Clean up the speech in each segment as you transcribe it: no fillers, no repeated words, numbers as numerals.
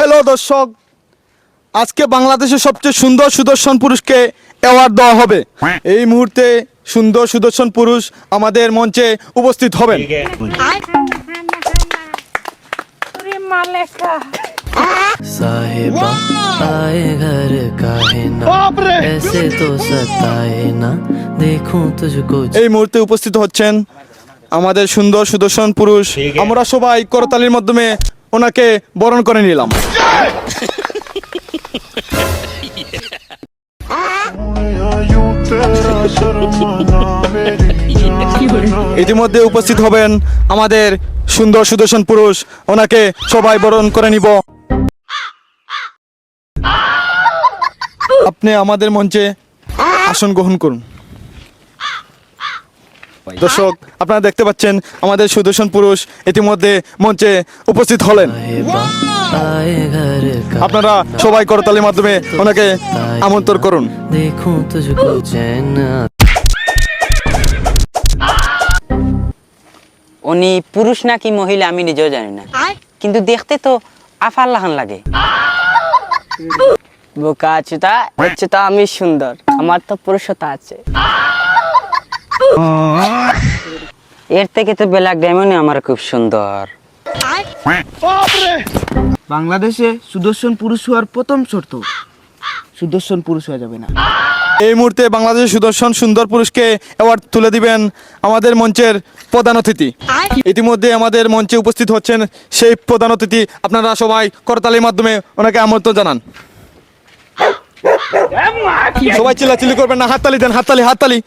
Hello দর্শক, আজকে বাংলাদেশের সবচেয়ে সুন্দর সুদর্শন পুরুষকে অ্যাওয়ার্ড দেওয়া হবে। এই মুহূর্তে সুন্দর সুদর্শন পুরুষ আমাদের মঞ্চে উপস্থিত হবেন। साहिबा आए घर का है ना ऐसे तो सताए ना देखूं तुझको। এই মুহূর্তে উপস্থিত হচ্ছেন আমাদের সুন্দর সুদর্শন পুরুষ। আমরা সবাই করতালির মাধ্যমে ওনাকে বরণ করে নিলাম। ইতিমধ্যে উপস্থিত হবেন আমাদের সুন্দর সুদর্শন পুরুষ, ওনাকে সবাই বরণ করে নিব। আপনি আমাদের মঞ্চে আসন গ্রহণ করুন। দর্শক, আপনারা দেখতে পাচ্ছেন আমাদের সুদর্শন পুরুষ ইতিমধ্যে মঞ্চে উপস্থিত হলেন। আপনারা সবাই করতালির মাধ্যমে ওনাকে আমন্ত্রণ করুন। देखूं तुझको चैन। উনি পুরুষ নাকি মহিলা আমি নিজেও জানি না, কিন্তু দেখতে তো আফার লাহান লাগে। বোকা চুতা চুতা, আমি সুন্দর, আমার তো পুরুষতা আছে। এর থেকে তো ব্ল্যাক ডায়মন্ড আমার খুব সুন্দর। বাংলাদেশে সুদর্শন পুরুষ হওয়ার প্রথম শর্ত সুদর্শন পুরুষ হওয়া যাবে না। এই মুহূর্তে বাংলাদেশের সুদর্শন সুন্দর পুরুষকে অ্যাওয়ার্ড তুলে দিবেন আমাদের মঞ্চের প্রধান অতিথি। ইতিমধ্যে আমাদের মঞ্চে উপস্থিত হচ্ছেন সেই প্রধান অতিথি। আপনারা সবাই করতালির মাধ্যমে ওনাকে আমন্ত্রণ জানান। সবাই চিল্লাচিল্লি করবেন না, হাততালি দেন, হাততালি হাততালি।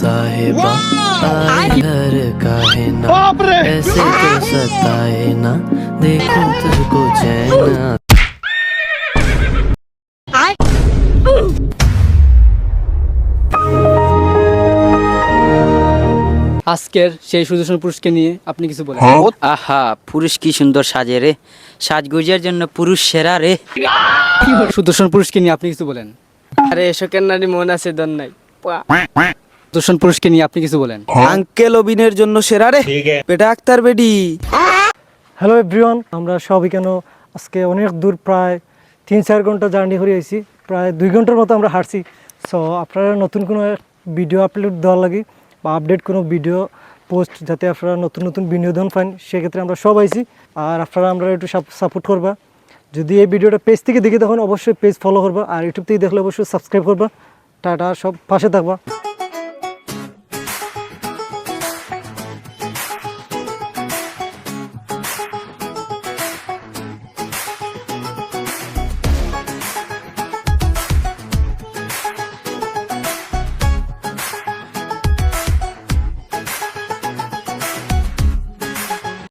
साहिबा आए घर का है ना ऐसे तो सताए ना देखूं तुझको चैन। আজকের সেই সুদর্শন পুরুষকে নিয়ে আপনি কিছু বলেন। আহা, পুরুষ কি সুন্দর সাজে রে, সাজগোজের জন্য পুরুষ সেরা রে। সুদর্শন পুরুষকে নিয়ে আপনি কিছু বলেন। আরে শোকের নারী মন আছে দন নাই। সুদর্শন পুরুষকে নিয়ে আপনি কিছু বলেন। আঙ্কেল অবিনের জন্য সেরা রে, বেটা আক্তার বেডি। হ্যালো এভরিওয়ান, আমরা সবাই কেন আজকে অনেক দূর, প্রায় 3-4 ঘন্টা জার্নি করে আইছি, প্রায় 2 ঘন্টার মতো আমরা হাঁটছি। সো আপনারা নতুন কোনো ভিডিও আপলোড দেওয়ার লাগে বা আপডেট কোনো ভিডিও পোস্ট, যাতে আপনারা নতুন নতুন বিনোদন পান, সেক্ষেত্রে আমরা সব আইছি। আর আপনারা আমরা একটু সাপোর্ট করবা। যদি এই ভিডিওটা পেজ থেকে দেখি তখন অবশ্যই পেজ ফলো করবা, আর ইউটিউব থেকে দেখলে অবশ্যই সাবস্ক্রাইব করবা। টাটা, সব পাশে থাকবা।